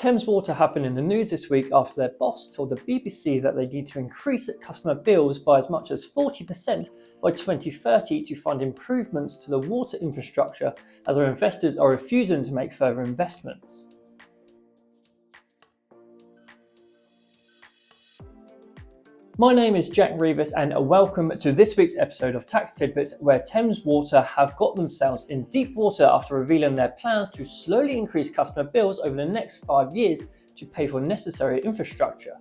Thames Water have been in the news this week after their boss told the BBC that they need to increase customer bills by as much as 40% by 2030 to fund improvements to the water infrastructure, as their investors are refusing to make further investments. My name is Jack Revis and welcome to this week's episode of Tax Tidbits, where Thames Water have got themselves in deep water after revealing their plans to slowly increase customer bills over the next 5 years to pay for necessary infrastructure.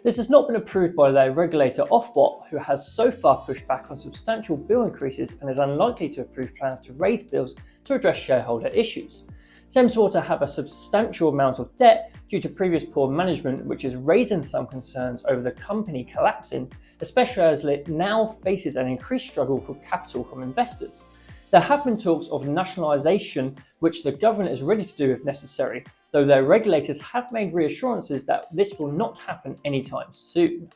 This has not been approved by their regulator Ofwat, who has so far pushed back on substantial bill increases and is unlikely to approve plans to raise bills to address shareholder issues. Thames Water have a substantial amount of debt due to previous poor management, which is raising some concerns over the company collapsing, especially as it now faces an increased struggle for capital from investors. There have been talks of nationalisation, which the government is ready to do if necessary, though their regulators have made reassurances that this will not happen anytime soon.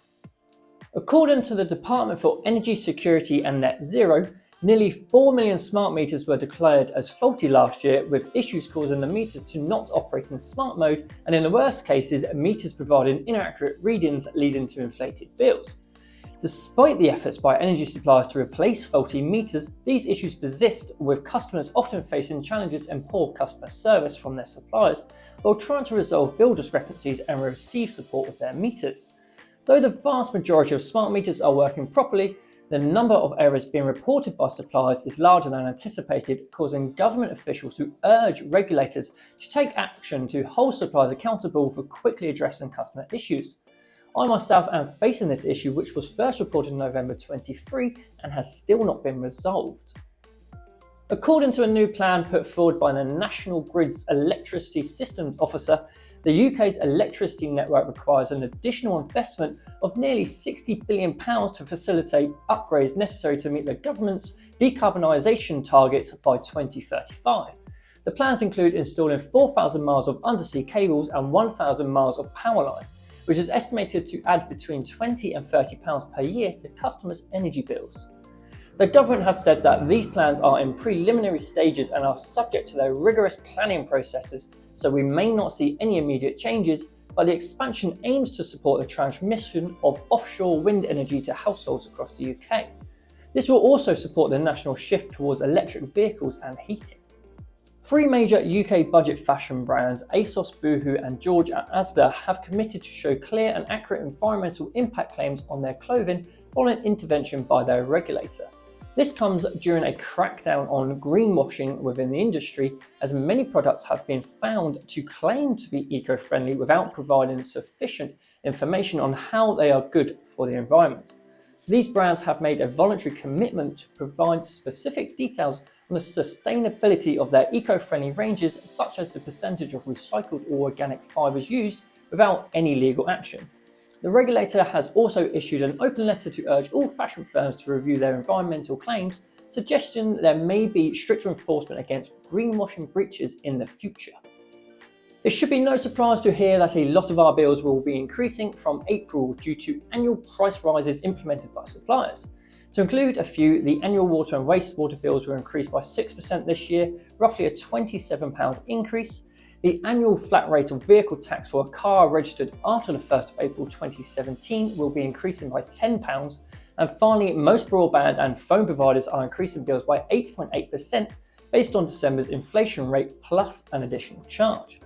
According to the Department for Energy Security and Net Zero, nearly 4 million smart meters were declared as faulty last year, with issues causing the meters to not operate in smart mode, and in the worst cases, meters providing inaccurate readings leading to inflated bills. Despite the efforts by energy suppliers to replace faulty meters, these issues persist, with customers often facing challenges and poor customer service from their suppliers while trying to resolve bill discrepancies and receive support with their meters. Though the vast majority of smart meters are working properly, the number of errors being reported by suppliers is larger than anticipated, causing government officials to urge regulators to take action to hold suppliers accountable for quickly addressing customer issues. I myself am facing this issue, which was first reported in November 23 and has still not been resolved. According to a new plan put forward by the National Grid's Electricity Systems Officer, the UK's electricity network requires an additional investment of nearly £60 billion to facilitate upgrades necessary to meet the government's decarbonisation targets by 2035. The plans include installing 4,000 miles of undersea cables and 1,000 miles of power lines, which is estimated to add between £20 and £30 per year to customers' energy bills. The government has said that these plans are in preliminary stages and are subject to their rigorous planning processes, so we may not see any immediate changes, but the expansion aims to support the transmission of offshore wind energy to households across the UK. This will also support the national shift towards electric vehicles and heating. Three major UK budget fashion brands, ASOS, Boohoo and George and Asda, have committed to show clear and accurate environmental impact claims on their clothing following intervention by their regulator. This comes during a crackdown on greenwashing within the industry, as many products have been found to claim to be eco-friendly without providing sufficient information on how they are good for the environment. These brands have made a voluntary commitment to provide specific details on the sustainability of their eco-friendly ranges, such as the percentage of recycled or organic fibres used, without any legal action. The regulator has also issued an open letter to urge all fashion firms to review their environmental claims, suggesting there may be stricter enforcement against greenwashing breaches in the future. It should be no surprise to hear that a lot of our bills will be increasing from April due to annual price rises implemented by suppliers. To include a few, the annual water and wastewater bills will increase by 6% this year, roughly a £27 increase. The annual flat rate of vehicle tax for a car registered after the 1st of April 2017 will be increasing by £10. And finally, most broadband and phone providers are increasing bills by 8.8% based on December's inflation rate plus an additional charge.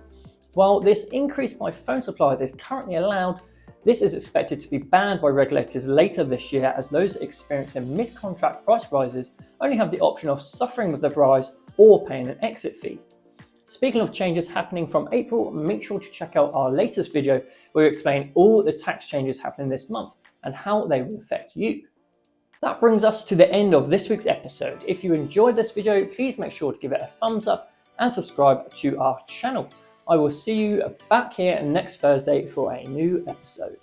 While this increase by phone suppliers is currently allowed, this is expected to be banned by regulators later this year, as those experiencing mid-contract price rises only have the option of suffering with the rise or paying an exit fee. Speaking of changes happening from April, make sure to check out our latest video where we explain all the tax changes happening this month and how they will affect you. That brings us to the end of this week's episode. If you enjoyed this video, please make sure to give it a thumbs up and subscribe to our channel. I will see you back here next Thursday for a new episode.